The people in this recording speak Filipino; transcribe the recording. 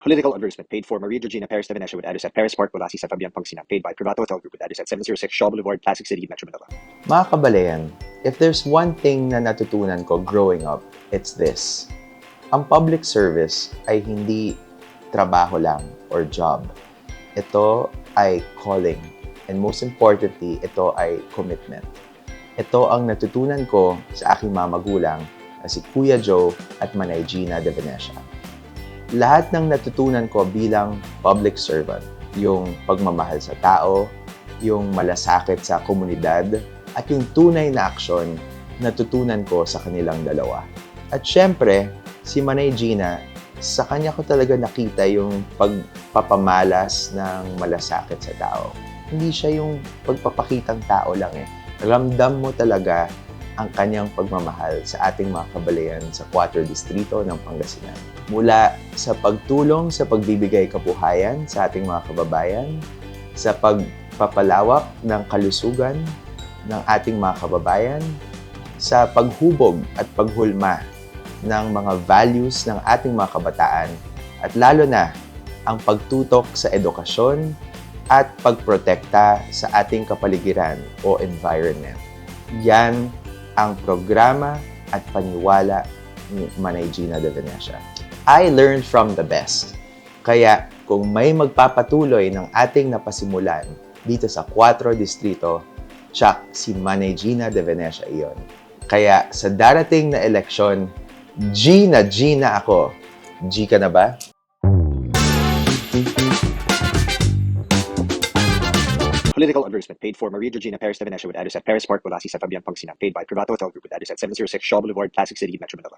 Political advertisement paid for Maria Georgina Perez de Venecia with address at Perez Park, Colasi, San Fabian, Pangasinan. Paid by Privato Hotel Group with address at 706 Shaw Boulevard, Pasig City, Metro Manila. Mga kabalayan, if there's one thing na natutunan ko growing up, it's this. Ang public service ay hindi trabaho lang or job. Ito ay calling. And most importantly, ito ay commitment. Ito ang natutunan ko sa aking mga magulang na si Kuya Joe at Manay Gina de Venecia. Lahat ng natutunan ko bilang public servant, yung pagmamahal sa tao, yung malasakit sa komunidad, at yung tunay na aksyon, natutunan ko sa kanilang dalawa. At syempre, si Manay Gina, sa kanya ko talaga nakita yung pagpapamalas ng malasakit sa tao. Hindi siya yung pagpapakitang tao lang eh. Ramdam mo talaga ang kanyang pagmamahal sa ating mga kabalayan sa 4 distrito ng Pangasinan. Mula sa pagtulong sa pagbibigay kabuhayan sa ating mga kababayan, sa pagpapalawak ng kalusugan ng ating mga kababayan, sa paghubog at paghulma ng mga values ng ating mga kabataan, at lalo na ang pagtutok sa edukasyon at pagprotekta sa ating kapaligiran o environment. Yan ang programa at paniwala ni Manay Gina de Venecia. I learned from the best. Kaya kung may magpapatuloy ng ating napasimulan dito sa 4 distrito, tsak si Manay Gina de Venecia iyon. Kaya sa darating na eleksyon, Gina ako. G ka na ba? Political advertisement paid for Maria Georgina Perez de Venecia with address at Perez Park, Colasi, San Fabian, Pangasinan. Paid by Privato Hotel Group with address at 706 Shaw Boulevard, Pasig City, Metro Manila.